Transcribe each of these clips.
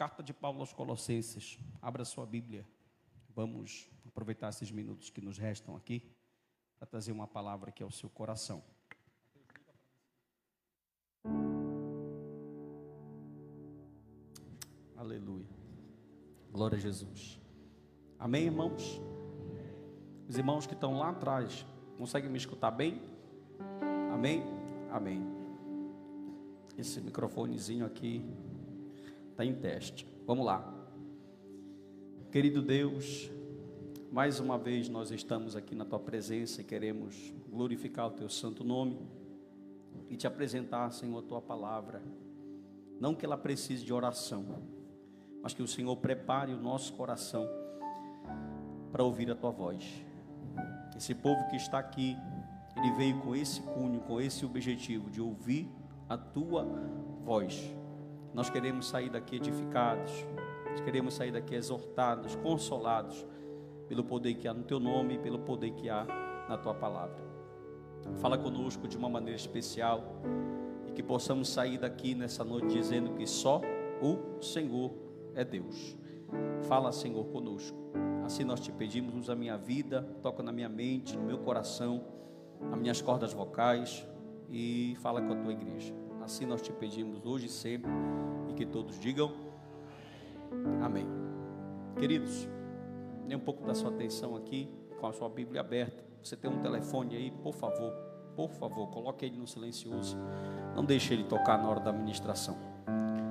Carta de Paulo aos Colossenses. Abra sua Bíblia. Vamos aproveitar esses minutos que nos restam aqui para trazer uma palavra aqui ao seu coração. Aleluia. Glória a Jesus. Amém, irmãos? Os irmãos que estão lá atrás, conseguem me escutar bem? Amém? Amém. Esse microfonezinho aqui está em teste. Vamos lá. Querido Deus, mais uma vez nós estamos aqui na Tua presença e queremos glorificar o Teu santo nome e Te apresentar, Senhor, a Tua palavra. Não que ela precise de oração, mas que o Senhor prepare o nosso coração para ouvir a Tua voz. Esse povo que está aqui, ele veio com esse cunho, com esse objetivo de ouvir a Tua voz. Nós queremos sair daqui edificados, nós queremos sair daqui exortados, consolados, pelo poder que há no Teu nome e pelo poder que há na Tua palavra. Fala conosco de uma maneira especial e que possamos sair daqui nessa noite dizendo que só o Senhor é Deus. Fala, Senhor, conosco. Assim nós Te pedimos, usa a minha vida, toca na minha mente, no meu coração, nas minhas cordas vocais e fala com a Tua igreja. Assim nós Te pedimos hoje e sempre e que todos digam amém. Queridos, dê um pouco da sua atenção aqui, com a sua Bíblia aberta. Você tem um telefone aí, por favor, coloque ele no silencioso. Não deixe ele tocar na hora da ministração.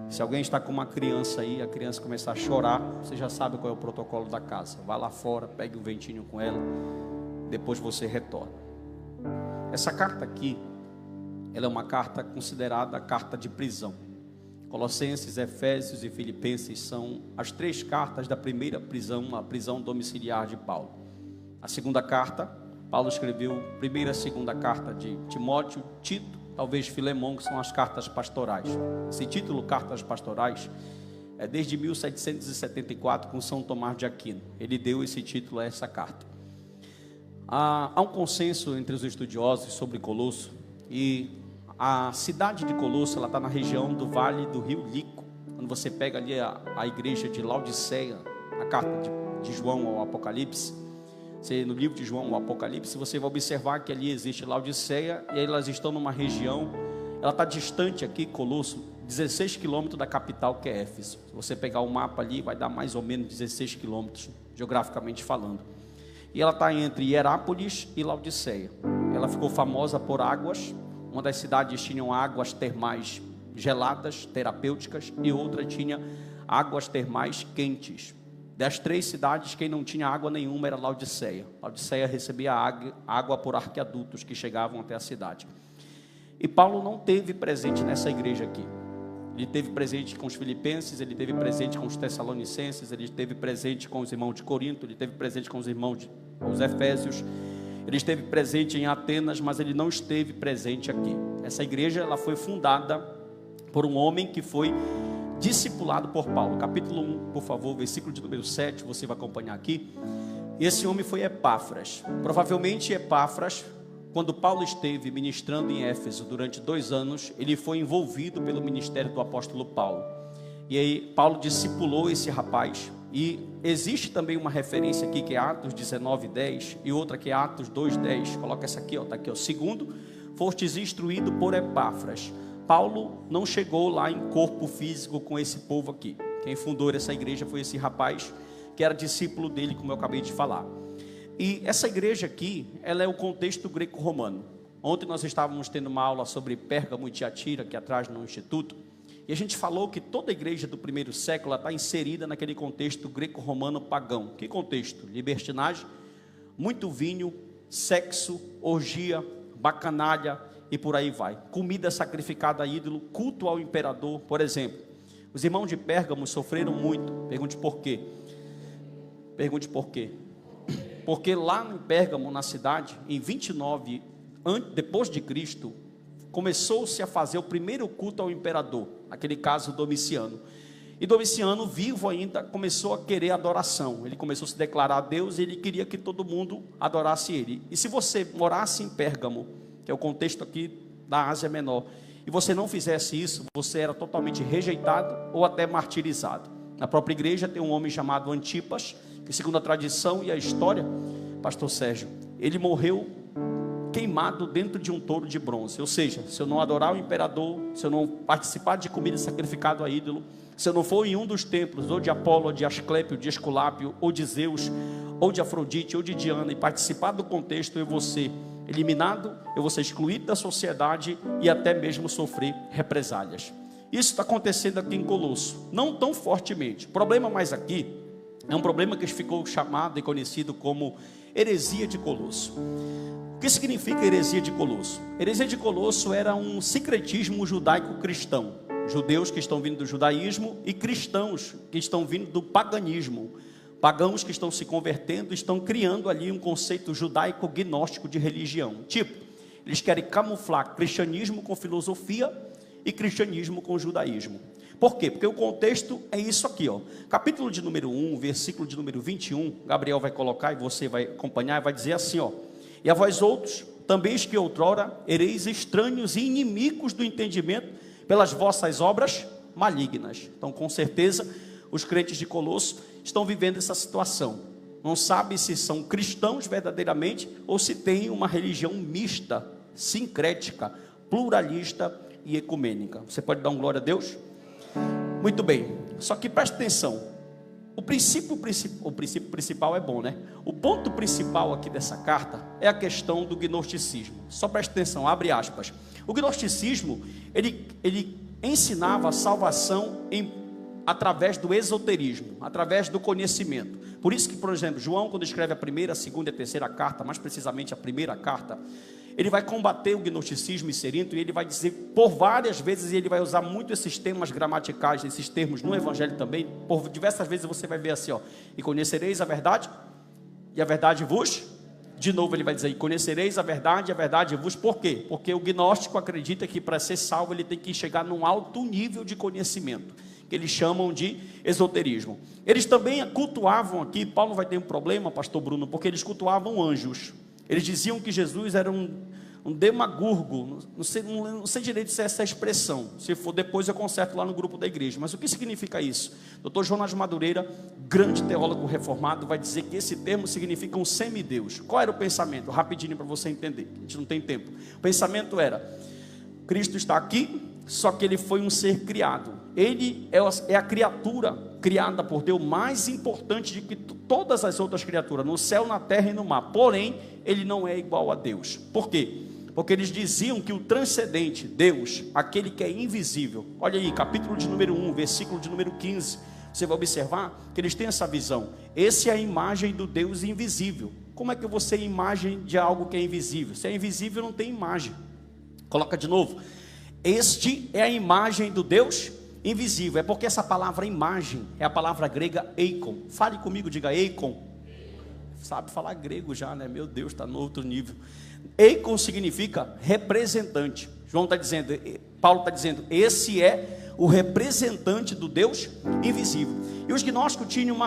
Se alguém está com uma criança aí, a criança começar a chorar, você já sabe qual é o protocolo da casa. Vá lá fora, pegue um ventinho com ela, depois você retorna. Essa carta aqui, ela é uma carta considerada a carta de prisão. Colossenses, Efésios e Filipenses são as três cartas da primeira prisão, a prisão domiciliar de Paulo. A segunda carta, Paulo escreveu primeira e segunda carta de Timóteo, Tito, talvez Filemão, que são as cartas pastorais. Esse título, Cartas Pastorais, é desde 1774 com São Tomás de Aquino. Ele deu esse título a essa carta. Há um consenso entre os estudiosos sobre Colosso, e a cidade de Colosso, ela está na região do Vale do Rio Lico. Quando você pega ali a igreja de Laodiceia, a carta de João ao Apocalipse, no livro de João ao Apocalipse, você vai observar que ali existe Laodiceia, e aí elas estão numa região, ela está distante aqui, Colosso, 16 quilômetros da capital, que é Éfeso. Se você pegar o mapa ali, vai dar mais ou menos 16 quilômetros, geograficamente falando. E ela está entre Hierápolis e Laodiceia. Ela ficou famosa por águas. Uma das cidades tinham águas termais geladas, terapêuticas, e outra tinha águas termais quentes. Das três cidades, quem não tinha água nenhuma era Laodiceia. Laodiceia recebia água por arqueadutos que chegavam até a cidade. E Paulo não teve presente nessa igreja aqui. Ele teve presente com os filipenses, ele teve presente com os tessalonicenses, ele teve presente com os irmãos de Corinto, ele teve presente com os irmãos os efésios, ele esteve presente em Atenas, mas ele não esteve presente aqui. Essa igreja, ela foi fundada por um homem que foi discipulado por Paulo. Capítulo 1, por favor, versículo de número 7, você vai acompanhar aqui. Esse homem foi Epáfras. Provavelmente Epáfras, quando Paulo esteve ministrando em Éfeso durante 2 anos, ele foi envolvido pelo ministério do apóstolo Paulo. E aí Paulo discipulou esse rapaz. E existe também uma referência aqui que é Atos 19:10 e outra que é Atos 2:10. Coloca essa aqui, está aqui, ó. Segundo, fostes instruído por Epáfras. Paulo não chegou lá em corpo físico com esse povo aqui. Quem fundou essa igreja foi esse rapaz que era discípulo dele, como eu acabei de falar. E essa igreja aqui, ela é o contexto greco-romano. Ontem nós estávamos tendo uma aula sobre Pérgamo e Tiatira, aqui atrás no Instituto, e a gente falou que toda a igreja do primeiro século está inserida naquele contexto greco-romano pagão. Que contexto? Libertinagem, muito vinho, sexo, orgia, bacanalha e por aí vai. Comida sacrificada a ídolo, culto ao imperador, por exemplo. Os irmãos de Pérgamo sofreram muito. Pergunte por quê. Porque lá em Pérgamo, na cidade, em 29 depois de Cristo, começou-se a fazer o primeiro culto ao imperador, naquele caso Domiciano. E Domiciano, vivo ainda, começou a querer adoração. Ele começou a se declarar a Deus e ele queria que todo mundo adorasse ele. E se você morasse em Pérgamo, que é o contexto aqui da Ásia Menor, e você não fizesse isso, você era totalmente rejeitado ou até martirizado. Na própria igreja tem um homem chamado Antipas, que segundo a tradição e a história, pastor Sérgio, ele morreu queimado dentro de um touro de bronze. Ou seja, se eu não adorar o imperador, se eu não participar de comida sacrificada a ídolo, se eu não for em um dos templos, ou de Apolo, ou de Asclépio, de Esculápio, ou de Zeus, ou de Afrodite, ou de Diana, e participar do contexto, eu vou ser eliminado, eu vou ser excluído da sociedade e até mesmo sofrer represálias. Isso está acontecendo aqui em Colosso, não tão fortemente. O problema mais aqui é um problema que ficou chamado e conhecido como heresia de Colosso. O que significa heresia de Colosso? Heresia de Colosso era um sincretismo judaico-cristão. Judeus que estão vindo do judaísmo e cristãos que estão vindo do paganismo. Pagãos que estão se convertendo, estão criando ali um conceito judaico-gnóstico de religião. Tipo, eles querem camuflar cristianismo com filosofia e cristianismo com judaísmo. Por quê? Porque o contexto é isso aqui, ó. Capítulo de número 1, versículo de número 21, Gabriel vai colocar e você vai acompanhar e vai dizer assim, ó: e a vós outros, também que outrora ereis estranhos e inimigos do entendimento pelas vossas obras malignas. Então, com certeza, os crentes de Colosso estão vivendo essa situação. Não sabe se são cristãos verdadeiramente ou se tem uma religião mista, sincrética, pluralista e ecumênica. Você pode dar um glória a Deus? Muito bem, só que preste atenção. O princípio principal é bom, né? O ponto principal aqui dessa carta é a questão do gnosticismo. Só preste atenção, abre aspas. O gnosticismo, ele ensinava a salvação através do esoterismo, através do conhecimento. Por isso que, por exemplo, João, quando escreve a primeira, a segunda e a terceira carta, mais precisamente a primeira carta, ele vai combater o gnosticismo inserindo, e ele vai dizer por várias vezes, e ele vai usar muito esses termos gramaticais, esses termos no evangelho também, por diversas vezes você vai ver assim, ó: e conhecereis a verdade, e a verdade vos... De novo ele vai dizer: e conhecereis a verdade vos... Por quê? Porque o gnóstico acredita que para ser salvo ele tem que chegar num alto nível de conhecimento, que eles chamam de esoterismo. Eles também cultuavam aqui, Paulo vai ter um problema, pastor Bruno, porque eles cultuavam anjos. Eles diziam que Jesus era um demagogo, não sei direito se é essa expressão, se for depois eu conserto lá no grupo da igreja, mas o que significa isso? Dr. Jonas Madureira, grande teólogo reformado, vai dizer que esse termo significa um semideus. Qual era o pensamento? Rapidinho para você entender, a gente não tem tempo. O pensamento era: Cristo está aqui, só que ele foi um ser criado, ele é a criatura criada por Deus mais importante de que todas as outras criaturas, no céu, na terra e no mar, porém, ele não é igual a Deus. Por quê? Porque eles diziam que o transcendente, Deus, aquele que é invisível, olha aí, capítulo de número 1, versículo de número 15, você vai observar que eles têm essa visão. Esse é a imagem do Deus invisível. Como é que você é imagem de algo que é invisível? Se é invisível, não tem imagem. Coloca de novo: este é a imagem do Deus invisível. É porque essa palavra imagem é a palavra grega eikon. Fale comigo, diga eikon. Sabe falar grego já, né? Meu Deus, está no outro nível. Eikon significa representante. Paulo está dizendo, esse é o representante do Deus invisível. E os gnósticos tinham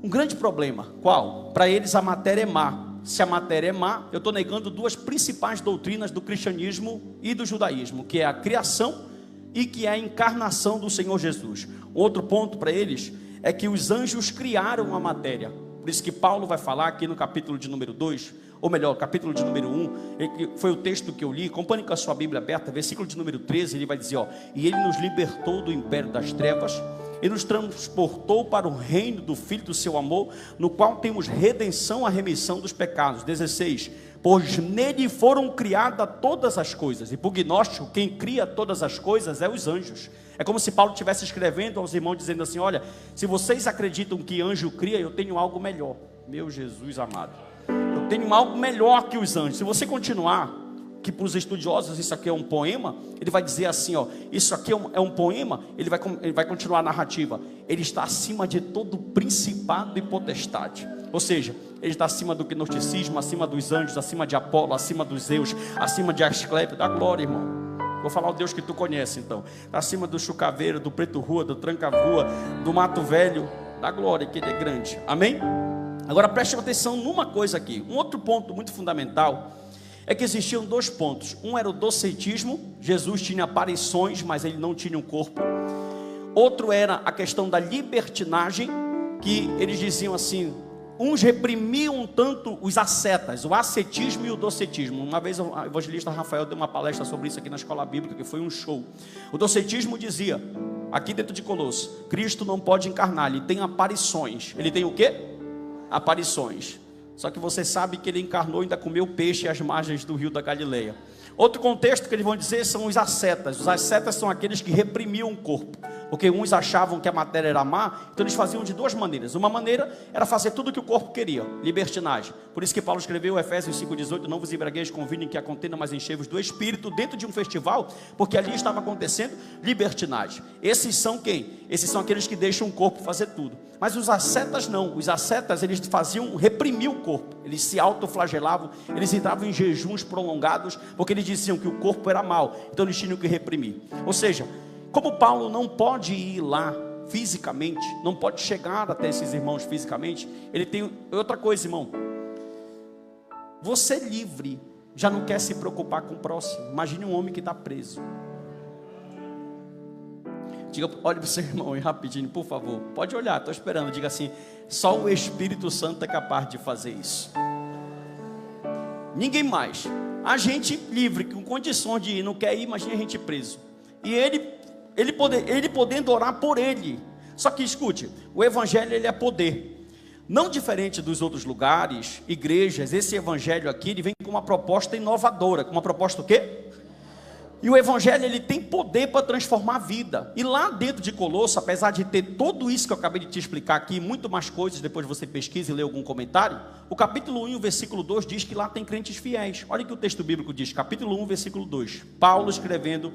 um grande problema. Qual? Para eles a matéria é má. Se a matéria é má, eu estou negando duas principais doutrinas do cristianismo e do judaísmo, que é a criação e que é a encarnação do Senhor Jesus. Outro ponto para eles é que os anjos criaram a matéria. Por isso que Paulo vai falar aqui no capítulo de número 2, ou melhor, capítulo de número 1, foi o texto que eu li, acompanhe com a sua Bíblia aberta, versículo de número 13, ele vai dizer, ó: e ele nos libertou do império das trevas, e nos transportou para o reino do Filho do seu amor, no qual temos redenção, a remissão dos pecados. 16, pois nele foram criadas todas as coisas. E por gnóstico, quem cria todas as coisas é os anjos. É como se Paulo estivesse escrevendo aos irmãos, dizendo assim: olha, se vocês acreditam que anjo cria, eu tenho algo melhor. Meu Jesus amado, eu tenho algo melhor que os anjos. Se você continuar, que para os estudiosos isso aqui é um poema, ele vai dizer assim, ó, isso aqui é um poema, ele vai continuar a narrativa. Ele está acima de todo principado e potestade. Ou seja, ele está acima do gnosticismo, acima dos anjos, acima de Apolo, acima dos Zeus, acima de Asclépio. Dá glória, irmão. Vou falar o Deus que tu conhece, então. Está acima do chucaveiro, do preto rua, do tranca-rua, do mato velho. Dá glória, que ele é grande. Amém? Agora preste atenção numa coisa aqui. Um outro ponto muito fundamental é que existiam dois pontos. Um era o docetismo. Jesus tinha aparições, mas ele não tinha um corpo. Outro era a questão da libertinagem, que eles diziam assim, uns reprimiam tanto os ascetas, o ascetismo e o docetismo. Uma vez o evangelista Rafael deu uma palestra sobre isso aqui na escola bíblica, que foi um show. O docetismo dizia, aqui dentro de Colossos, Cristo não pode encarnar, ele tem aparições. Ele tem o quê? Aparições. Só que você sabe que ele encarnou e ainda comeu peixe às margens do rio da Galileia. Outro contexto que eles vão dizer são os ascetas. Os ascetas são aqueles que reprimiam o corpo, porque uns achavam que a matéria era má, então eles faziam de duas maneiras. Uma maneira era fazer tudo o que o corpo queria, libertinagem. Por isso que Paulo escreveu Efésios 5,18, não vos embriagueis com vinho em que a contenda, mas enchei-vos do Espírito, dentro de um festival, porque ali estava acontecendo libertinagem. Esses são quem? Esses são aqueles que deixam o corpo fazer tudo. Mas os ascetas não. Os ascetas, eles reprimiam o corpo, eles se autoflagelavam, eles entravam em jejuns prolongados, porque eles diziam que o corpo era mau, então eles tinham que reprimir. Ou seja, como Paulo não pode ir lá fisicamente, não pode chegar até esses irmãos fisicamente, ele tem outra coisa, irmão. Você livre já não quer se preocupar com o próximo. Imagine um homem que está preso. Diga, olhe para o seu irmão aí rapidinho, por favor. Pode olhar, estou esperando. Diga assim, só o Espírito Santo é capaz de fazer isso. Ninguém mais. A gente livre, com condições de ir, não quer ir, imagine a gente preso. E ele podendo orar por ele. Só que escute, o evangelho ele é poder. Não diferente dos outros lugares, igrejas, esse evangelho aqui, ele vem com uma proposta inovadora. Com uma proposta o quê? E o evangelho ele tem poder para transformar a vida. E lá dentro de Colossos, apesar de ter tudo isso que eu acabei de te explicar aqui, muito mais coisas, depois você pesquisa e lê algum comentário, o capítulo 1, o versículo 2 diz que lá tem crentes fiéis. Olha o que o texto bíblico diz, capítulo 1, versículo 2. Paulo escrevendo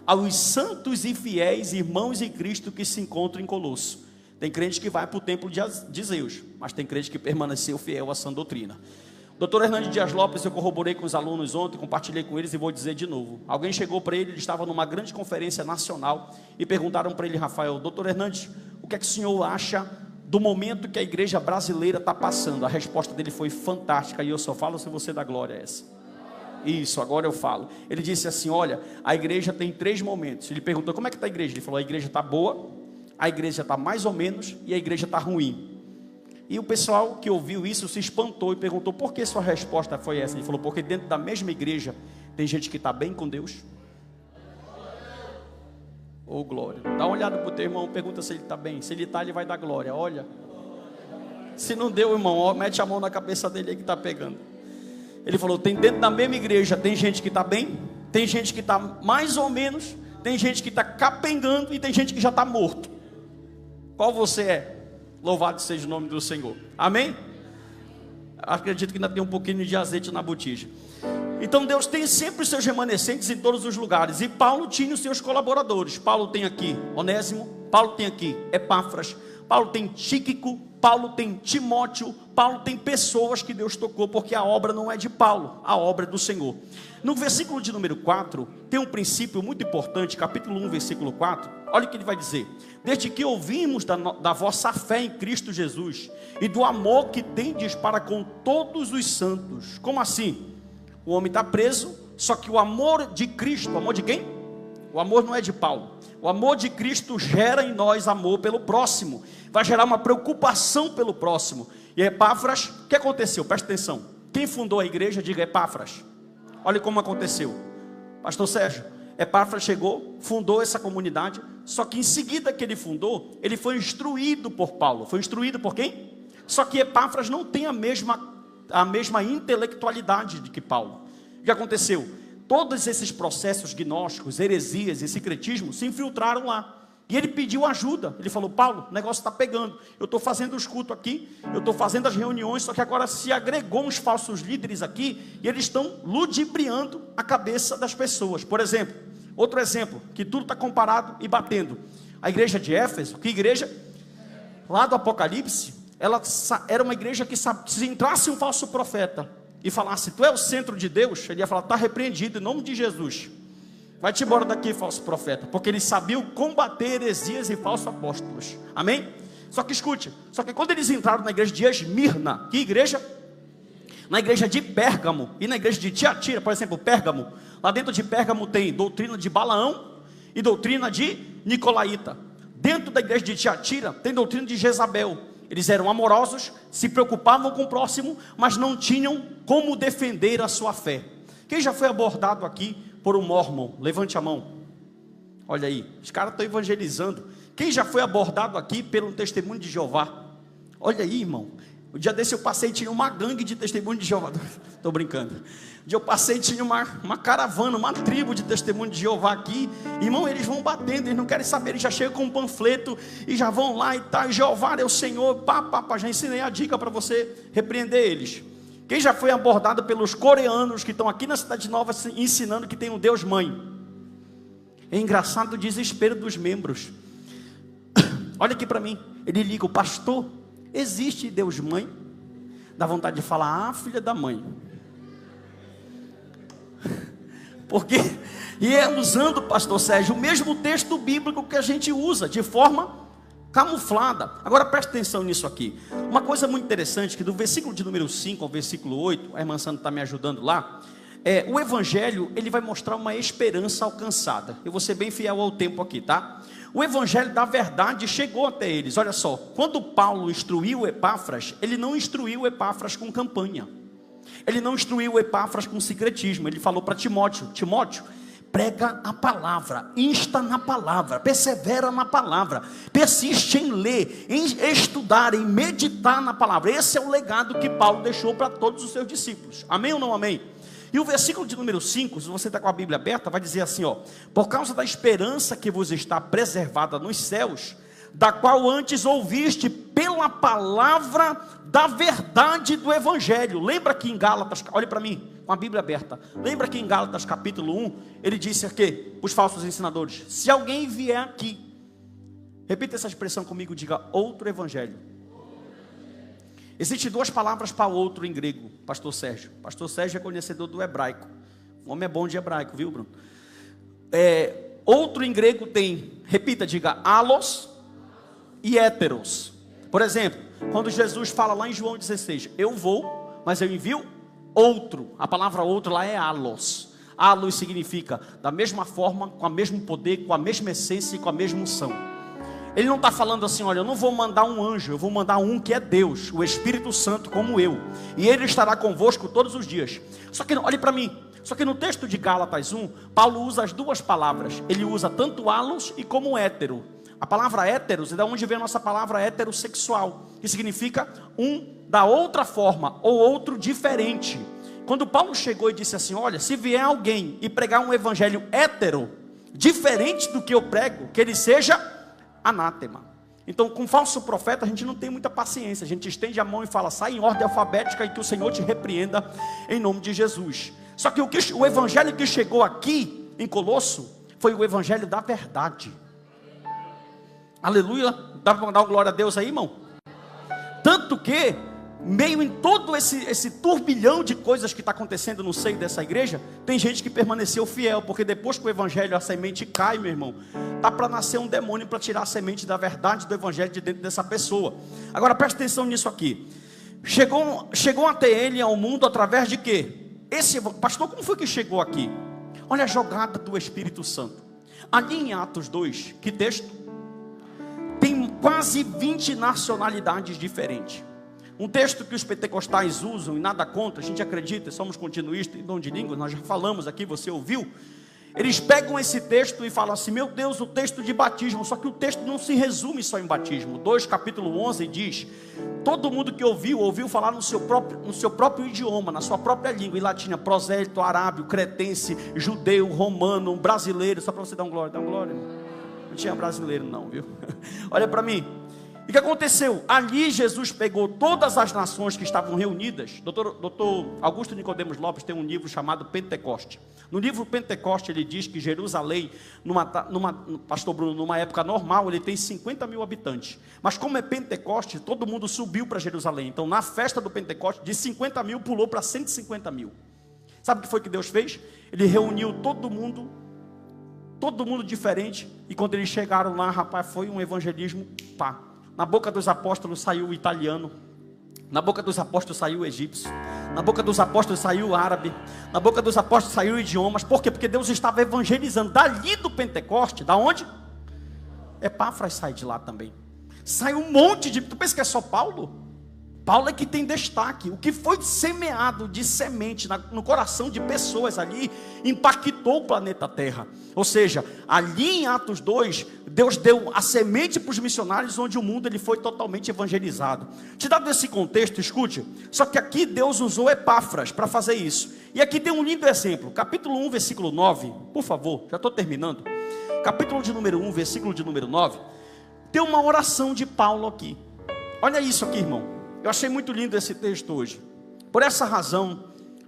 aos santos e fiéis irmãos em Cristo que se encontram em Colosso. Tem crente que vai para o templo de Zeus, mas tem crente que permaneceu fiel à sã doutrina. Doutor Hernandes Dias Lopes, eu corroborei com os alunos ontem, compartilhei com eles e vou dizer de novo. Alguém chegou para ele estava numa grande conferência nacional e perguntaram para ele, Rafael, doutor Hernandes, o que é que o senhor acha do momento que a igreja brasileira está passando? A resposta dele foi fantástica e eu só falo se você dá glória a essa. Isso, agora eu falo. Ele disse assim, olha, a igreja tem 3 momentos. Ele perguntou, como é que está a igreja? Ele falou, a igreja está boa, a igreja está mais ou menos e a igreja está ruim. E o pessoal que ouviu isso se espantou e perguntou, por que sua resposta foi essa? Ele falou, porque dentro da mesma igreja tem gente que está bem com Deus. Oh glória, dá uma olhada para o teu irmão, pergunta se ele está bem. Se ele está, ele vai dar glória, olha. Se não deu, irmão, ó, mete a mão na cabeça dele aí que está pegando. Ele falou, tem dentro da mesma igreja, tem gente que está bem, tem gente que está mais ou menos, tem gente que está capengando e tem gente que já está morto. Qual você é? Louvado seja o nome do Senhor. Amém? Acredito que ainda tem um pouquinho de azeite na botija. Então Deus tem sempre os seus remanescentes em todos os lugares. E Paulo tinha os seus colaboradores. Paulo tem aqui Onésimo, Paulo tem aqui Epáfras, Paulo tem Tíquico, Paulo tem Timóteo, Paulo tem pessoas que Deus tocou, porque a obra não é de Paulo, a obra é do Senhor. No versículo de número 4, tem um princípio muito importante, capítulo 1, versículo 4, olha o que ele vai dizer. Desde que ouvimos da vossa fé em Cristo Jesus, e do amor que tendes para com todos os santos. Como assim? O homem está preso, só que o amor de Cristo, o amor de quem? O amor não é de Paulo. O amor de Cristo gera em nós amor pelo próximo, vai gerar uma preocupação pelo próximo. E Epáfras, o que aconteceu? Presta atenção, quem fundou a igreja, diga Epáfras. Olha como aconteceu, pastor Sérgio. Epáfras chegou, fundou essa comunidade, só que em seguida que ele fundou, ele foi instruído por Paulo. Foi instruído por quem? Só que Epáfras não tem a mesma intelectualidade de que Paulo. O que aconteceu? Todos esses processos gnósticos, heresias e secretismo se infiltraram lá. E ele pediu ajuda. Ele falou, Paulo, o negócio está pegando. Eu estou fazendo os cultos aqui, eu estou fazendo as reuniões, só que agora se agregou uns falsos líderes aqui, e eles estão ludibriando a cabeça das pessoas. Por exemplo, outro exemplo, que tudo está comparado e batendo. A igreja de Éfeso, que igreja? Lá do Apocalipse, ela era uma igreja que se entrasse um falso profeta e falasse, tu é o centro de Deus, ele ia falar, está repreendido em nome de Jesus. Vai-te embora daqui, falso profeta, porque eles sabiam combater heresias e falsos apóstolos. Amém? Só que escute, só que quando eles entraram na igreja de Esmirna, que igreja? Na igreja de Pérgamo e na igreja de Tiatira, por exemplo, Pérgamo. Lá dentro de Pérgamo tem doutrina de Balaão e doutrina de Nicolaíta. dentro da igreja de Tiatira, tem doutrina de Jezabel. Eles eram amorosos, se preocupavam com o próximo, mas não tinham como defender a sua fé. Quem já foi abordado aqui por um mormon? Levante a mão. Olha aí, os caras estão evangelizando. Quem já foi abordado aqui pelo testemunho de Jeová? Olha aí, irmão. O dia desse eu passei e tinha uma gangue de testemunho de Jeová. Estou brincando. O dia eu passei e tinha uma caravana, uma tribo de testemunho de Jeová aqui. Irmão, eles vão batendo, eles não querem saber, eles já chegam com um panfleto e já vão lá e tal. Jeová é o Senhor, já ensinei a dica para você repreender eles. Quem já foi abordado pelos coreanos que estão aqui na Cidade Nova ensinando que tem um Deus Mãe? É engraçado o desespero dos membros. Olha aqui para mim, ele liga: o pastor, existe Deus Mãe? Dá vontade de falar: ah, filha da mãe. Porque, e é usando, pastor Sérgio, o mesmo texto bíblico que a gente usa, de forma camuflada. Agora preste atenção nisso aqui. Uma coisa muito interessante, que do versículo de número 5 ao versículo 8, a irmã Sandra está me ajudando lá, o evangelho, ele vai mostrar uma esperança alcançada. Eu vou ser bem fiel ao tempo aqui, tá? O evangelho da verdade chegou até eles. Olha só, quando Paulo instruiu Epáfras, ele não instruiu Epáfras com campanha. Ele não instruiu Epáfras com secretismo. Ele falou para Timóteo: Timóteo, prega a palavra, insta na palavra, persevera na palavra, persiste em ler, em estudar, em meditar na palavra. Esse é o legado que Paulo deixou para todos os seus discípulos. Amém ou não amém? E o versículo de número 5, se você está com a Bíblia aberta, vai dizer assim, ó: por causa da esperança que vos está preservada nos céus, da qual antes ouviste pela palavra da verdade do evangelho. Lembra que em Gálatas, olhe para mim, com a Bíblia aberta, lembra que em Gálatas capítulo 1, ele disse aqui, os falsos ensinadores: se alguém vier aqui, repita essa expressão comigo, diga: outro evangelho. Existem duas palavras para outro em grego, pastor Sérgio. Pastor Sérgio é conhecedor do hebraico. O homem é bom de hebraico, viu, Bruno? Outro em grego tem, repita, diga: alos e héteros. Por exemplo, quando Jesus fala lá em João 16, eu vou, mas eu envio outro. A palavra outro lá é alos. Alos significa da mesma forma, com o mesmo poder, com a mesma essência e com a mesma unção. Ele não está falando assim: olha, eu não vou mandar um anjo, eu vou mandar um que é Deus, o Espírito Santo como eu, e ele estará convosco todos os dias. Só que, olhe para mim, só que no texto de Gálatas 1, Paulo usa as duas palavras. Ele usa tanto alos e como hétero. A palavra héteros é da onde vem a nossa palavra heterossexual, que significa um da outra forma, ou outro diferente. Quando Paulo chegou e disse assim: olha, se vier alguém e pregar um evangelho hétero, diferente do que eu prego, que ele seja anátema. Então, com falso profeta a gente não tem muita paciência. A gente estende a mão e fala: sai em ordem alfabética e que o Senhor te repreenda em nome de Jesus. Só que o evangelho que chegou aqui em Colosso foi o evangelho da verdade. Aleluia. Dá para mandar uma glória a Deus aí, irmão? Tanto que, meio em todo esse turbilhão de coisas que está acontecendo no seio dessa igreja, tem gente que permaneceu fiel, porque depois que o evangelho, a semente cai, meu irmão, está para nascer um demônio para tirar a semente da verdade do evangelho de dentro dessa pessoa. Agora preste atenção nisso aqui. Chegou até ele ao mundo através de quê? Pastor, como foi que chegou aqui? Olha a jogada do Espírito Santo. Ali em Atos 2, que texto? Tem quase 20 nacionalidades diferentes. Um texto que os pentecostais usam, e nada contra, a gente acredita, somos continuistas em dom de língua, nós já falamos aqui, você ouviu. Eles pegam esse texto e falam assim: meu Deus, o texto de batismo. Só que o texto não se resume só em batismo. 2 capítulo 11 diz: todo mundo que ouviu falar no seu próprio idioma, na sua própria língua, em latim, prosélito, arábio, cretense, judeu, romano, brasileiro. Só para você dar um glória, não tinha brasileiro não, viu? Olha para mim. E o que aconteceu? Ali Jesus pegou todas as nações que estavam reunidas. Doutor Augusto Nicodemos Lopes tem um livro chamado Pentecoste. No livro Pentecoste ele diz que Jerusalém, pastor Bruno, numa época normal, ele tem 50 mil habitantes. Mas como é Pentecoste, todo mundo subiu para Jerusalém. Então na festa do Pentecoste, de 50 mil pulou para 150 mil. Sabe o que foi que Deus fez? Ele reuniu todo mundo diferente. E quando eles chegaram lá, rapaz, foi um evangelismo, pá. Na boca dos apóstolos saiu o italiano, na boca dos apóstolos saiu o egípcio, na boca dos apóstolos saiu o árabe, na boca dos apóstolos saiu idiomas. Por quê? Porque Deus estava evangelizando. Dali do Pentecoste, da onde? Epáfras sai de lá também. Sai um monte de... Tu pensa que é só Paulo? Paulo é que tem destaque. O que foi semeado de semente no coração de pessoas ali, impactou o planeta Terra. Ou seja, ali em Atos 2, Deus deu a semente para os missionários, onde o mundo ele foi totalmente evangelizado. Te dado esse contexto, escute, só que aqui Deus usou Epáfras para fazer isso. E aqui tem um lindo exemplo, capítulo 1, versículo 9, por favor, já estou terminando. Capítulo de número 1, versículo de número 9, tem uma oração de Paulo aqui. Olha isso aqui, irmão. Eu achei muito lindo esse texto hoje. Por essa razão,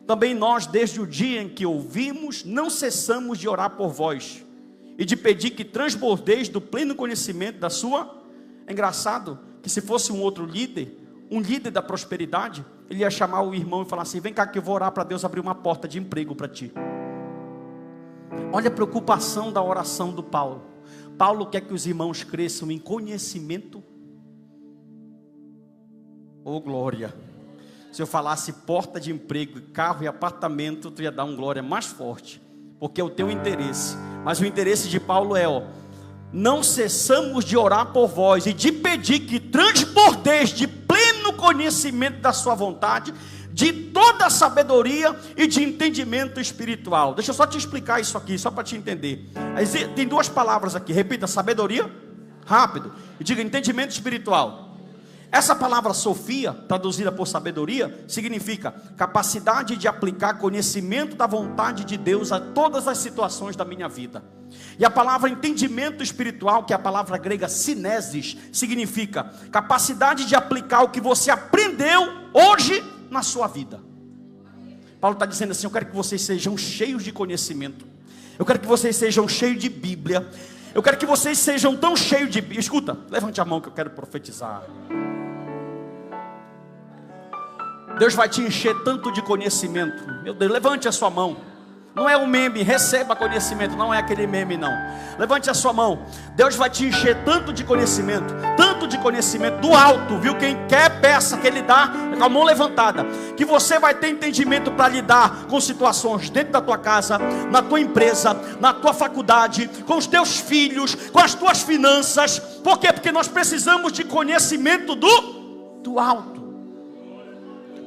também nós, desde o dia em que ouvimos, não cessamos de orar por vós e de pedir que transbordeis do pleno conhecimento da sua... É engraçado que se fosse um outro líder, um líder da prosperidade, ele ia chamar o irmão e falar assim: vem cá que eu vou orar para Deus abrir uma porta de emprego para ti. Olha a preocupação da oração do Paulo. Paulo quer que os irmãos cresçam em conhecimento. Oh glória, se eu falasse porta de emprego, carro e apartamento, tu ia dar um glória mais forte, porque é o teu interesse. Mas o interesse de Paulo é, não cessamos de orar por vós e de pedir que transbordeis de pleno conhecimento da sua vontade, de toda a sabedoria e de entendimento espiritual. Deixa eu só te explicar isso aqui, só para te entender. Tem duas palavras aqui, repita: sabedoria, rápido, e diga entendimento espiritual. Essa palavra Sofia, traduzida por sabedoria, significa capacidade de aplicar conhecimento da vontade de Deus a todas as situações da minha vida. E a palavra entendimento espiritual, que é a palavra grega sinesis, significa capacidade de aplicar o que você aprendeu hoje na sua vida. Paulo está dizendo assim: eu quero que vocês sejam cheios de conhecimento, eu quero que vocês sejam cheios de Bíblia, eu quero que vocês sejam tão cheios de... Escuta, levante a mão que eu quero profetizar. Deus vai te encher tanto de conhecimento. Meu Deus, levante a sua mão. Não é um meme, receba conhecimento. Não é aquele meme não. Levante a sua mão. Deus vai te encher tanto de conhecimento do alto, viu? Quem quer peça que Ele dá com a mão levantada, que você vai ter entendimento para lidar com situações dentro da tua casa, na tua empresa, na tua faculdade, com os teus filhos, com as tuas finanças. Por quê? Porque nós precisamos de conhecimento do alto.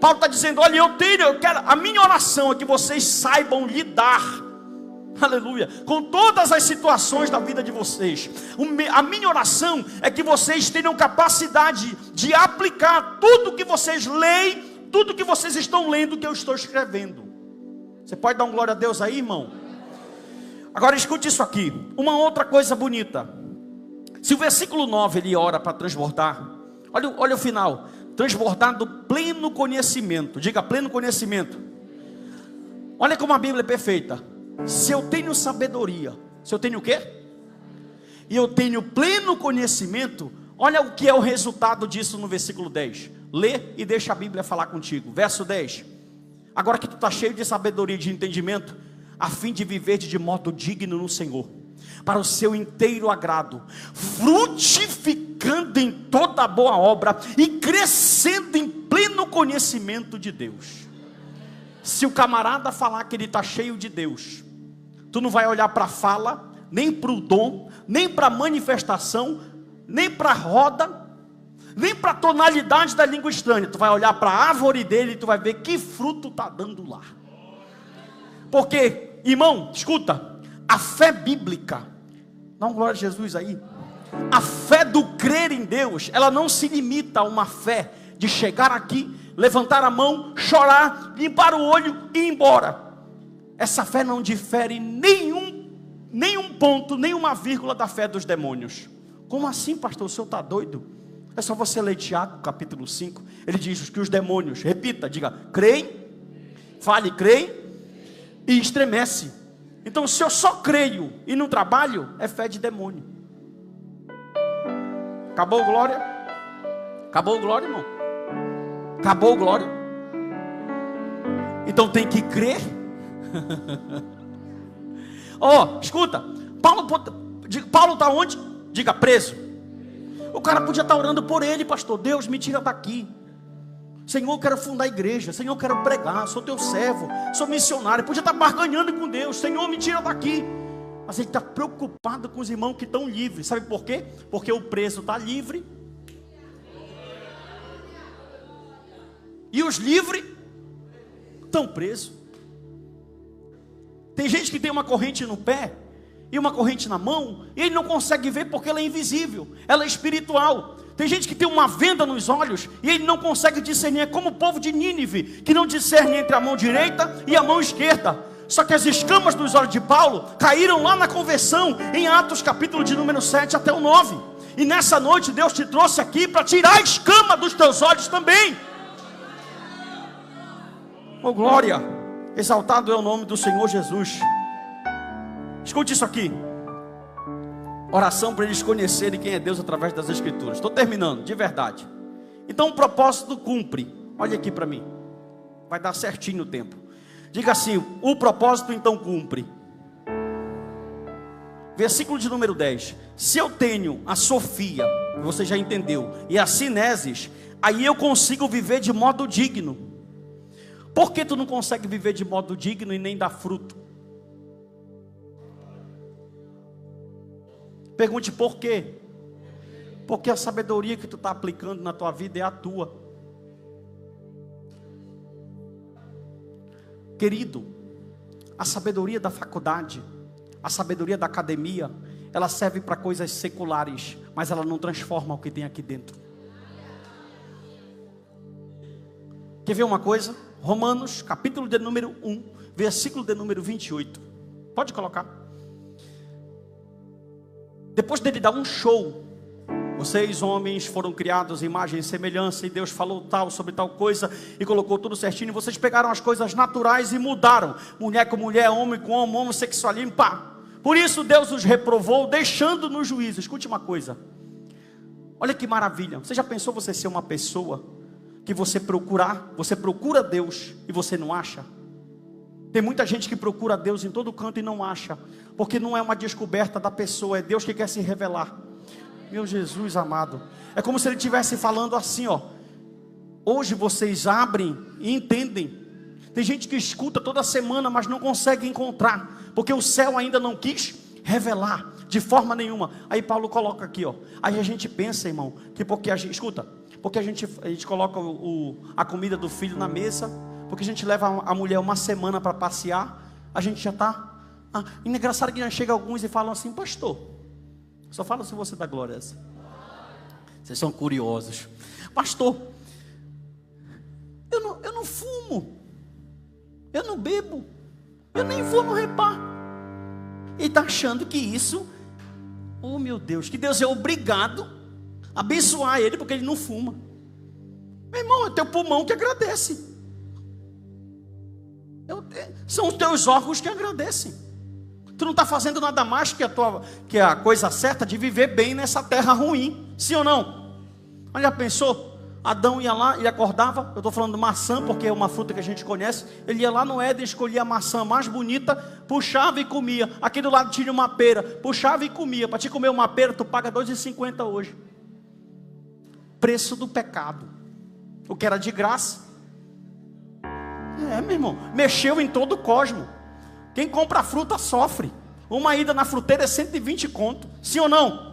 Paulo está dizendo: olha, eu quero, a minha oração é que vocês saibam lidar, aleluia, com todas as situações da vida de vocês. A minha oração é que vocês tenham capacidade de aplicar tudo que vocês leem, tudo que vocês estão lendo, que eu estou escrevendo. Você pode dar um glória a Deus aí, irmão? Agora escute isso aqui, uma outra coisa bonita. Se o versículo 9 ele ora para transbordar, olha o final: transbordar do pleno conhecimento. Diga pleno conhecimento. Olha como a Bíblia é perfeita. Se eu tenho sabedoria, se eu tenho o quê? E eu tenho pleno conhecimento. Olha o que é o resultado disso no versículo 10. Lê e deixa a Bíblia falar contigo. Verso 10. Agora que tu está cheio de sabedoria e de entendimento, a fim de viver de modo digno no Senhor, para o seu inteiro agrado, frutificando em toda boa obra e crescendo em pleno conhecimento de Deus. Se o camarada falar que ele está cheio de Deus, tu não vai olhar para a fala, nem para o dom, nem para a manifestação, nem para a roda, nem para a tonalidade da língua estranha. Tu vai olhar para a árvore dele e tu vai ver que fruto está dando lá. Porque, irmão, escuta, a fé bíblica, dá um glória a Jesus aí. A fé do crer em Deus, ela não se limita a uma fé de chegar aqui, levantar a mão, chorar, limpar o olho e ir embora. Essa fé não difere nenhum ponto, nenhuma vírgula da fé dos demônios. Como assim, pastor? O senhor está doido? É só você ler Tiago, capítulo 5. Ele diz que os demônios, repita, diga, creem, fale, creem e estremece. Então, se eu só creio e não trabalho, é fé de demônio. Acabou, glória? Acabou, glória, irmão? Acabou, glória? Então tem que crer. Escuta, Paulo está onde? Diga, preso. O cara podia estar orando por ele: pastor, Deus me tira daqui. Senhor, eu quero fundar a igreja. Senhor, eu quero pregar, sou teu servo, sou missionário. Podia estar barganhando com Deus: Senhor, me tira daqui. Mas ele está preocupado com os irmãos que estão livres. Sabe por quê? Porque o preso está livre. E os livres estão presos. Tem gente que tem uma corrente no pé e uma corrente na mão, e ele não consegue ver porque ela é invisível, ela é espiritual. Tem gente que tem uma venda nos olhos e ele não consegue discernir. É como o povo de Nínive, que não discerne entre a mão direita e a mão esquerda. Só que as escamas dos olhos de Paulo caíram lá na conversão, em Atos capítulo de número 7 até o 9. E nessa noite Deus te trouxe aqui para tirar a escama dos teus olhos também. Oh glória, exaltado é o nome do Senhor Jesus. Escute isso aqui. Oração para eles conhecerem quem é Deus através das Escrituras. Estou terminando, de verdade. Então o propósito cumpre. Olha aqui para mim. Vai dar certinho o tempo. Diga assim: o propósito então cumpre. Versículo de número 10. Se eu tenho a Sofia, você já entendeu, e a Cineses, aí eu consigo viver de modo digno. Por que tu não consegue viver de modo digno e nem dar fruto? Pergunte por quê? Porque a sabedoria que tu está aplicando na tua vida é a tua. Querido, a sabedoria da faculdade, a sabedoria da academia, ela serve para coisas seculares, mas ela não transforma o que tem aqui dentro. Quer ver uma coisa? Romanos, capítulo de número 1, versículo de número 28. Pode colocar. Depois dele dar um show, vocês homens foram criados em imagem e semelhança, e Deus falou tal sobre tal coisa, e colocou tudo certinho, e vocês pegaram as coisas naturais e mudaram, mulher com mulher, homem com homem, homossexualismo, pá. Por isso Deus os reprovou, deixando no juízo. Escute uma coisa, olha que maravilha. Você já pensou você ser uma pessoa que você procura Deus e você não acha? Tem muita gente que procura Deus em todo canto e não acha, porque não é uma descoberta da pessoa, é Deus que quer se revelar. Meu Jesus amado, é como se ele estivesse falando assim, ó: hoje vocês abrem e entendem. Tem gente que escuta toda semana, mas não consegue encontrar, porque o céu ainda não quis revelar de forma nenhuma. Aí Paulo coloca aqui, ó. Aí a gente pensa, irmão, que porque a gente, escuta, porque a gente coloca a comida do filho na mesa, porque a gente leva a mulher uma semana para passear, a gente já está. E é engraçado que já chega alguns e falam assim: pastor, só fala se você dá glória a essa. Vocês são curiosos. Pastor, eu não fumo, eu não bebo, eu nem vou no repá. E está achando que isso, oh meu Deus, que Deus é obrigado a abençoar ele porque ele não fuma. Meu irmão, é teu pulmão que agradece. São os teus órgãos que agradecem. Tu não está fazendo nada mais que a coisa certa de viver bem nessa terra ruim. Sim ou não? Olha, já pensou? Adão ia lá e acordava. Eu estou falando de maçã porque é uma fruta que a gente conhece. Ele ia lá no Éden, escolhia a maçã mais bonita, puxava e comia. Aqui do lado tinha uma pera, puxava e comia. Para te comer uma pera tu paga R$2,50 hoje. Preço do pecado. O que era de graça, meu irmão, mexeu em todo o cosmo. Quem compra fruta sofre. Uma ida na fruteira é 120 conto. Sim ou não?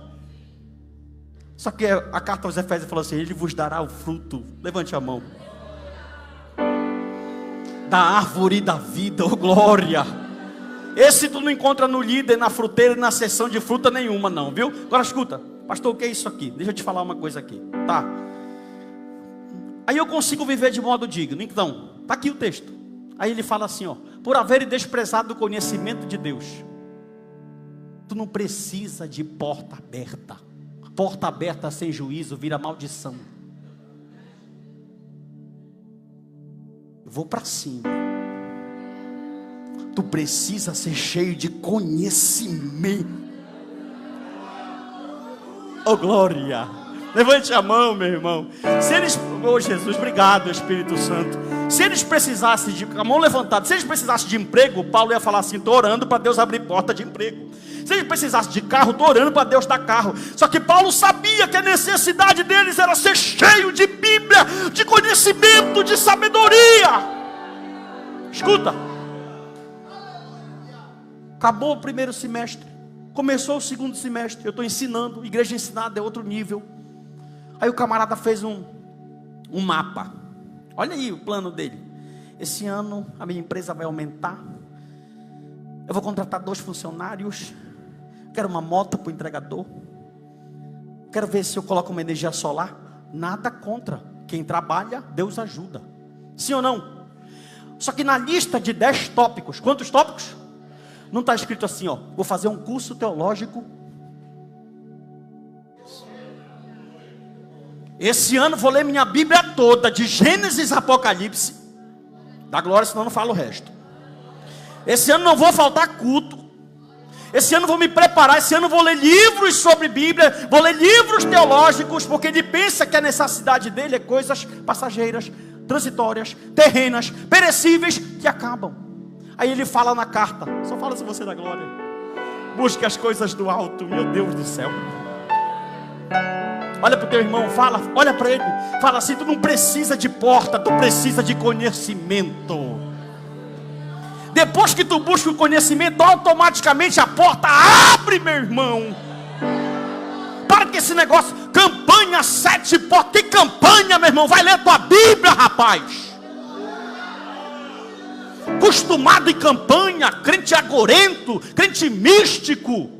Só que a carta aos Efésios falou assim: ele vos dará o fruto. Levante a mão. Da árvore da vida, oh glória. Esse tu não encontra no líder, na fruteira e na seção de fruta nenhuma não, viu? Agora escuta, pastor, o que é isso aqui? Deixa eu te falar uma coisa aqui, tá? Aí eu consigo viver de modo digno. Então, está aqui o texto. Aí ele fala assim, ó: por haver desprezado o conhecimento de Deus. Tu não precisa de porta aberta. Porta aberta sem juízo vira maldição. Eu vou para cima. Tu precisa ser cheio de conhecimento. Oh glória. Levante a mão, meu irmão. Se eles, oh Jesus, obrigado Espírito Santo. Se eles precisassem de, com a mão levantada, se eles precisassem de emprego, Paulo ia falar assim: estou orando para Deus abrir porta de emprego. Se eles precisassem de carro, estou orando para Deus dar carro. Só que Paulo sabia que a necessidade deles era ser cheio de Bíblia, de conhecimento, de sabedoria. Escuta, Acabou o primeiro semestre, começou o segundo semestre. Eu estou ensinando, igreja ensinada é outro nível. Aí o camarada fez um mapa. Olha aí o plano dele. Esse ano a minha empresa vai aumentar. Eu vou contratar 2 funcionários. Quero uma moto para o entregador. Quero ver se eu coloco uma energia solar. Nada contra. Quem trabalha, Deus ajuda. Sim ou não? Só que na lista de 10 tópicos, quantos tópicos? Não está escrito assim, ó, vou fazer um curso teológico. Esse ano vou ler minha Bíblia toda, de Gênesis a Apocalipse. Dá glória, senão não falo o resto. Esse ano não vou faltar culto. Esse ano vou me preparar. Esse ano vou ler livros sobre Bíblia. Vou ler livros teológicos. Porque ele pensa que a necessidade dele é coisas passageiras, transitórias, terrenas, perecíveis, que acabam. Aí ele fala na carta. Só fala se você dá glória. Busque as coisas do alto, meu Deus do céu. Olha para o teu irmão, fala, olha para ele. Fala assim, tu não precisa de porta, tu precisa de conhecimento. Depois que tu busca o conhecimento, automaticamente a porta abre, meu irmão. Para que esse negócio, campanha 7 portas, que campanha, meu irmão? Vai ler tua Bíblia, rapaz. Acostumado em campanha, crente agorento, crente místico.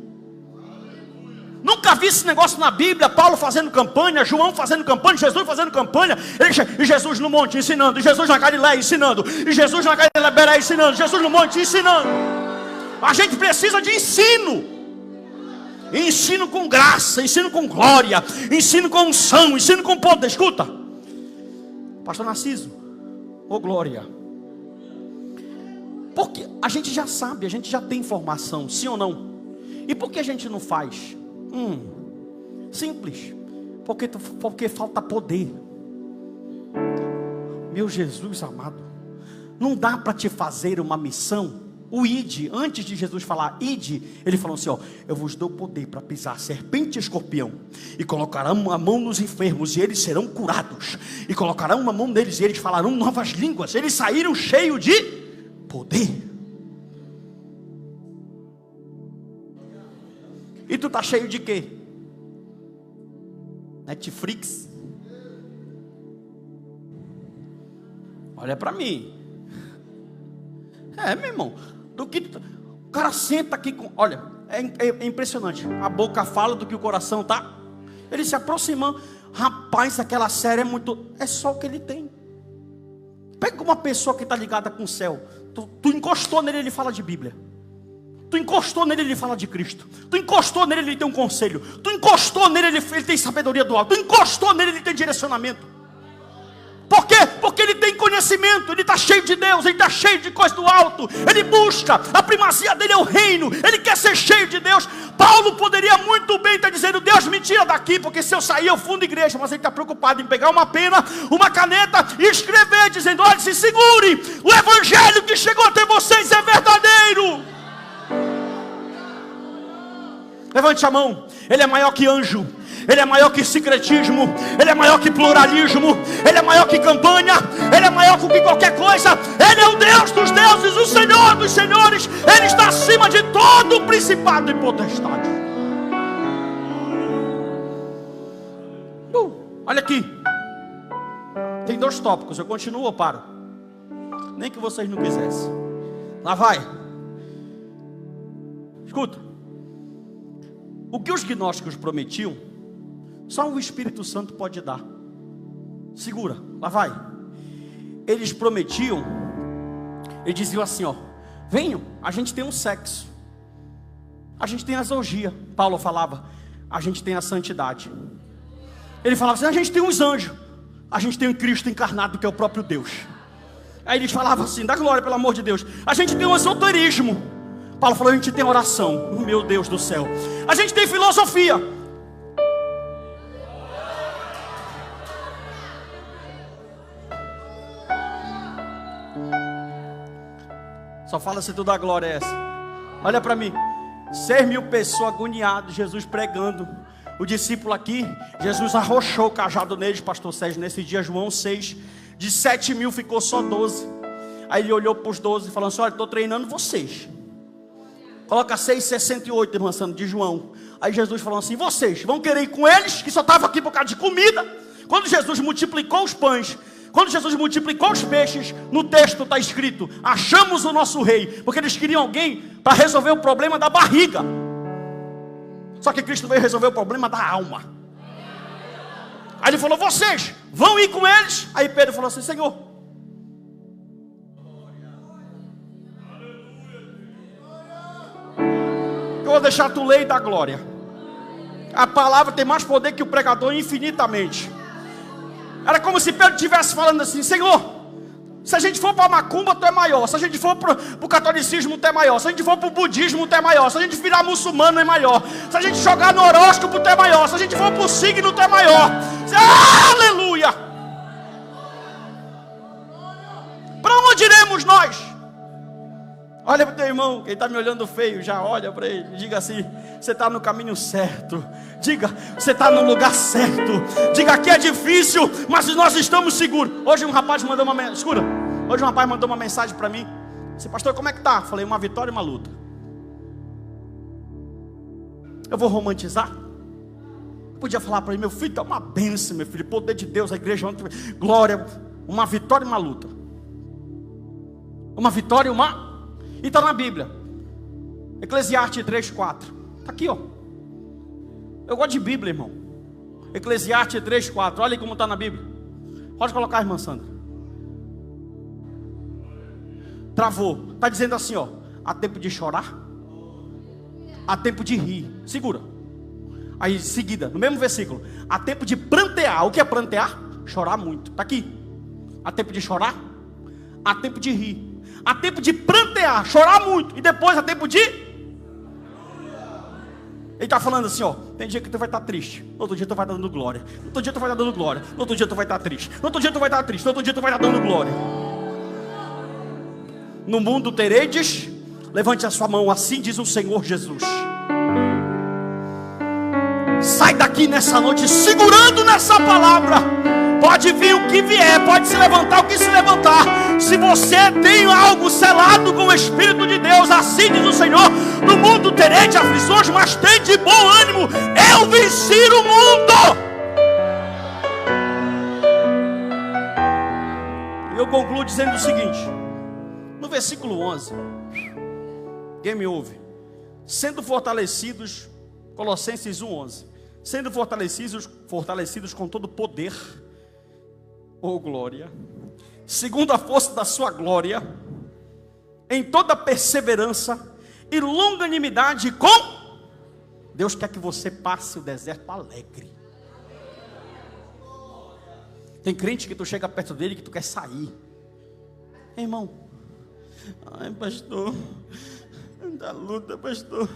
Nunca vi esse negócio na Bíblia. Paulo fazendo campanha, João fazendo campanha, Jesus fazendo campanha, e Jesus no monte ensinando, e Jesus na Galileia ensinando, e Jesus na Galileia ensinando, Jesus no monte ensinando. A gente precisa de ensino. Ensino com graça, ensino com glória, ensino com unção, ensino com poder. Escuta, pastor Narciso, ô glória. Porque a gente já sabe, a gente já tem informação, sim ou não? E por que a gente não faz? Simples. Porque falta poder. Meu Jesus amado, não dá para te fazer uma missão. O ide, antes de Jesus falar ide, ele falou assim, ó, eu vos dou poder para pisar serpente e escorpião, e colocarão a mão nos enfermos e eles serão curados, e colocarão a mão neles e eles falarão novas línguas. Eles saíram cheios de poder. E tu tá cheio de quê? Netflix? Olha para mim. Meu irmão, do que o cara senta aqui com, olha, é impressionante. A boca fala do que o coração tá. Ele se aproximando. Rapaz, aquela série é só o que ele tem. Pega uma pessoa que está ligada com o céu. Tu encostou nele, ele fala de Bíblia. Tu encostou nele, ele fala de Cristo. Tu encostou nele, ele tem um conselho. Tu encostou nele, ele tem sabedoria do alto. Tu encostou nele, ele tem direcionamento. Por quê? Porque ele tem conhecimento. Ele está cheio de Deus, ele está cheio de coisa do alto. Ele busca, a primazia dele é o reino. Ele quer ser cheio de Deus. Paulo poderia muito bem estar dizendo, Deus me tira daqui, porque se eu sair eu fundo igreja. Mas ele está preocupado em pegar uma pena, uma caneta e escrever, dizendo, olha, se segure, o evangelho que chegou até vocês é verdadeiro. Levante a mão. Ele é maior que anjo, ele é maior que secretismo, ele é maior que pluralismo, ele é maior que campanha, ele é maior que qualquer coisa. Ele é o Deus dos deuses, o Senhor dos senhores. Ele está acima de todo o principado e potestade. Olha aqui, tem 2 tópicos. Eu continuo ou paro? Nem que vocês não quisessem. Lá vai. Escuta. O que os gnósticos prometiam, só o Espírito Santo pode dar. Segura, lá vai. Eles prometiam, eles diziam assim, ó, venham, a gente tem um sexo, a gente tem as orgias. Paulo falava, a gente tem a santidade. Ele falava assim, a gente tem os anjos, a gente tem um Cristo encarnado que é o próprio Deus. Aí eles falavam assim, dá glória pelo amor de Deus. A gente tem um esoterismo. Paulo falou, a gente tem oração. Meu Deus do céu. A gente tem filosofia. Só fala se tu dá glória a essa. Olha para mim. 6.000 pessoas agoniadas, Jesus pregando. O discípulo aqui, Jesus arrochou o cajado neles, pastor Sérgio, nesse dia, João 6. De 7.000 ficou só 12. Aí ele olhou para os 12 e falou assim, olha, estou treinando vocês. Coloca 6,68, irmã Sandra, de João. Aí Jesus falou assim: vocês vão querer ir com eles, que só estavam aqui por causa de comida? Quando Jesus multiplicou os pães, quando Jesus multiplicou os peixes, no texto está escrito: achamos o nosso rei. Porque eles queriam alguém para resolver o problema da barriga. Só que Cristo veio resolver o problema da alma. Aí ele falou: vocês vão ir com eles? Aí Pedro falou assim: Senhor, eu vou deixar tu lei da glória. A palavra tem mais poder que o pregador infinitamente. Era como se Pedro estivesse falando assim: Senhor, se a gente for para a macumba, tu é maior. Se a gente for para o catolicismo, tu é maior. Se a gente for para o budismo, tu é maior. Se a gente virar muçulmano, é maior. Se a gente jogar no horóscopo, tu é maior. Se a gente for para o signo, tu é maior. Aleluia! Para onde iremos nós? Olha para o teu irmão, quem está me olhando feio, já olha para ele. Diga assim: você está no caminho certo. Diga: você está no lugar certo. Diga: aqui é difícil, mas nós estamos seguros. Hoje um rapaz mandou uma mensagem. Escura. Hoje um rapaz mandou uma mensagem para mim. Disse: pastor, como é que tá? Falei: uma vitória e uma luta. Eu vou romantizar? Eu podia falar para ele: meu filho, tá uma bênção, meu filho. Poder de Deus, a igreja, glória. Uma vitória e uma luta. Uma vitória e uma... E está na Bíblia. Eclesiastes 3:4. Está aqui, ó. Eu gosto de Bíblia, irmão. Eclesiastes 3:4. Olha aí como está na Bíblia. Pode colocar, irmã Sandra. Travou. Está dizendo assim, ó: há tempo de chorar, há tempo de rir. Segura. Aí em seguida, no mesmo versículo: há tempo de prantear. O que é prantear? Chorar muito. Está aqui. Há tempo de chorar, há tempo de rir. Há tempo de prantear, chorar muito. E depois há tempo de... Ele está falando assim, ó: tem dia que tu vai estar triste, no outro dia tu vai estar dando glória. No outro dia tu vai estar dando glória. No outro dia tu vai estar triste. No outro dia tu vai estar triste. No outro dia tu vai estar dando glória. No mundo teredes, levante a sua mão, assim diz o Senhor Jesus. Sai daqui nessa noite segurando nessa palavra. Pode vir o que vier, pode se levantar o que se levantar. Se você tem algo selado com o Espírito de Deus, assim diz o Senhor: no mundo terei de aflições, mas tem de bom ânimo. Eu venci o mundo. Eu concluo dizendo o seguinte, no versículo 11. Game over. Sendo fortalecidos, Colossenses 1:11. Sendo fortalecidos com todo poder, ou glória, segundo a força da sua glória, em toda perseverança e longanimidade com... Deus quer que você passe o deserto alegre. Tem crente que tu chega perto dele que tu quer sair. Irmão, ai pastor, da luta, pastor.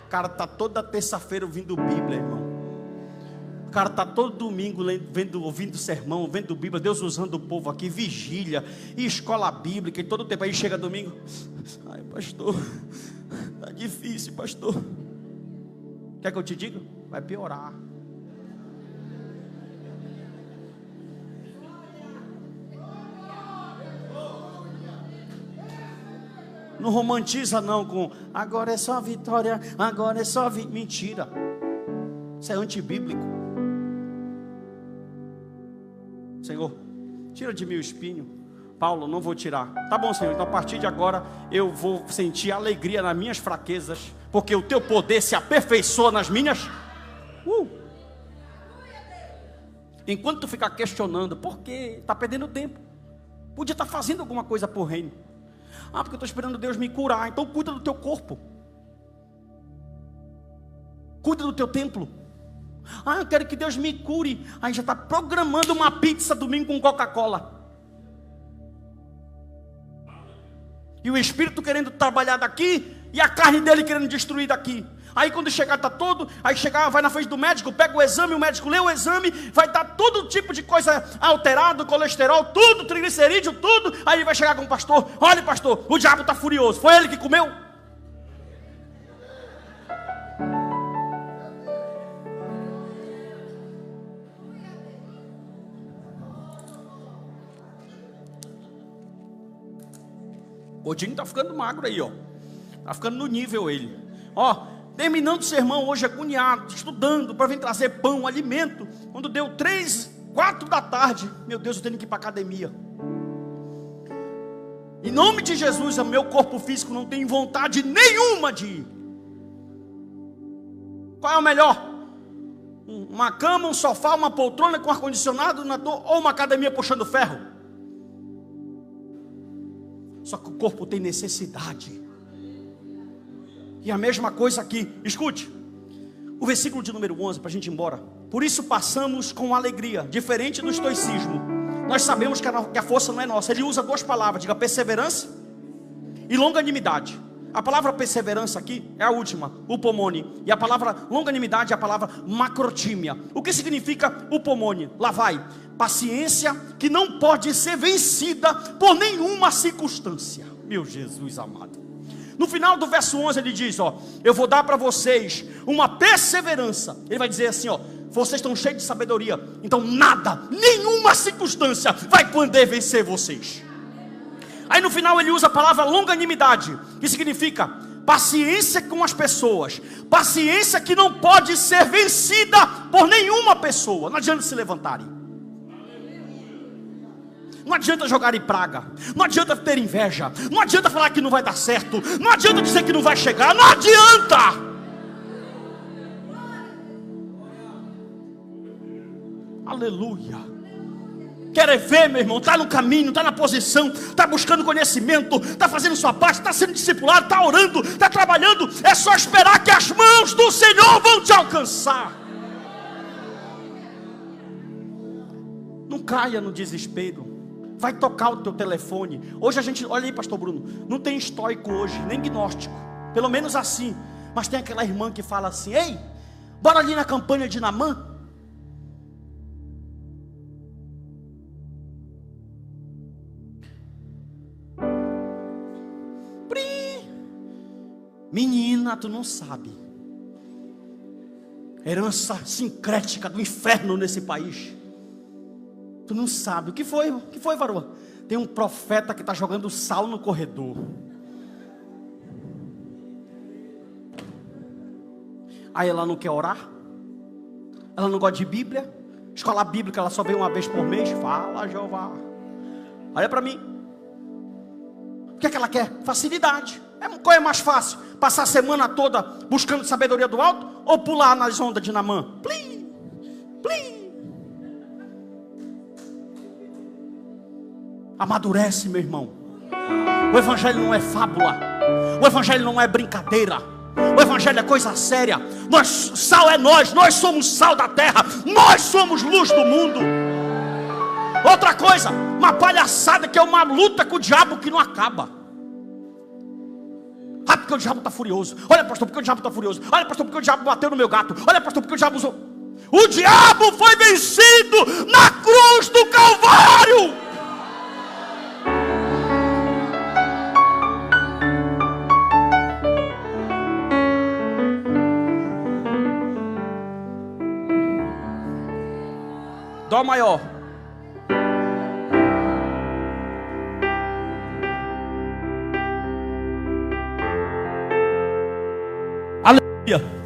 O cara está toda terça-feira ouvindo Bíblia, irmão. O cara está todo domingo ouvindo sermão, vendo Bíblia, Deus usando o povo aqui, vigília, e escola bíblica, e todo o tempo. Aí chega domingo: ai pastor, está difícil, pastor. Quer que eu te diga? Vai piorar. Não romantiza não com agora é só vitória, agora é só mentira. Isso é antibíblico. Senhor, tira de mim o espinho. Paulo, não vou tirar. Tá bom, Senhor, então a partir de agora eu vou sentir alegria nas minhas fraquezas, porque o teu poder se aperfeiçoa nas minhas. Enquanto tu ficar questionando, por quê? Está perdendo tempo. Podia estar fazendo alguma coisa por reino. Ah, porque eu estou esperando Deus me curar. Então cuida do teu corpo. Cuida do teu templo. Ah, eu quero que Deus me cure. Aí já está programando uma pizza domingo com Coca-Cola. E o Espírito querendo trabalhar daqui, e a carne dele querendo destruir daqui. Aí quando chegar está todo, aí chegar, vai na frente do médico, pega o exame, o médico lê o exame, vai dar todo tipo de coisa alterado, colesterol, tudo, triglicerídeo, tudo. Aí ele vai chegar com o pastor: olha pastor, o diabo está furioso, foi ele que comeu? Gordinho tá ficando magro aí, ó. Tá ficando no nível ele. Ó, terminando o sermão hoje agoniado, estudando para vir trazer pão, alimento. Quando deu 3, 4 da tarde, meu Deus, eu tenho que ir para academia. Em nome de Jesus, o meu corpo físico não tem vontade nenhuma de ir. Qual é o melhor? Uma cama, um sofá, uma poltrona com ar-condicionado ou uma academia puxando ferro? Só que o corpo tem necessidade. E a mesma coisa aqui. Escute o versículo de número 11 para a gente ir embora. Por isso passamos com alegria, diferente do estoicismo. Nós sabemos que a força não é nossa. Ele usa 2 palavras, diga perseverança e longanimidade. A palavra perseverança aqui é a última, upomone. E a palavra longanimidade é a palavra macrotímia. O que significa upomone? Lá vai. Paciência que não pode ser vencida por nenhuma circunstância. Meu Jesus amado. No final do verso 11 ele diz, ó, eu vou dar para vocês uma perseverança. Ele vai dizer assim, ó, vocês estão cheios de sabedoria, então nada, nenhuma circunstância vai poder vencer vocês. Aí no final ele usa a palavra longanimidade, que significa paciência com as pessoas, paciência que não pode ser vencida por nenhuma pessoa. Não adianta se levantarem, não adianta jogar em praga, não adianta ter inveja, não adianta falar que não vai dar certo, não adianta dizer que não vai chegar, não adianta. Aleluia. Quer ver, meu irmão? Está no caminho, está na posição, está buscando conhecimento, está fazendo sua parte, está sendo discipulado, está orando, está trabalhando. É só esperar que as mãos do Senhor vão te alcançar. Não caia no desespero. Vai tocar o teu telefone. Hoje a gente, olha aí, pastor Bruno, não tem estoico hoje, nem gnóstico, pelo menos assim. Mas tem aquela irmã que fala assim, ei, bora ali na campanha de Naamã. Menina, tu não sabe. Herança sincrética do inferno nesse país. Tu não sabe. O que foi? O que foi, varoa? Tem um profeta que está jogando sal no corredor. Aí ela não quer orar. Ela não gosta de Bíblia. Escola bíblica ela só vem uma vez por mês. Fala, Jeová. Olha para mim. O que é que ela quer? Facilidade. Qual é mais fácil? Passar a semana toda buscando sabedoria do alto? Ou pular nas ondas de Naamã? Plim, plim. Amadurece, meu irmão. O evangelho não é fábula. O evangelho não é brincadeira. O evangelho é coisa séria. Sal é nós somos sal da terra. Nós somos luz do mundo. Outra coisa, uma palhaçada que é uma luta com o diabo que não acaba. Ah, porque o diabo está furioso. Olha, pastor, porque o diabo está furioso. Olha, pastor, porque o diabo bateu no meu gato. Olha, pastor, porque o diabo usou. O diabo foi vencido na cruz do Calvário. Dó maior. Aleluia.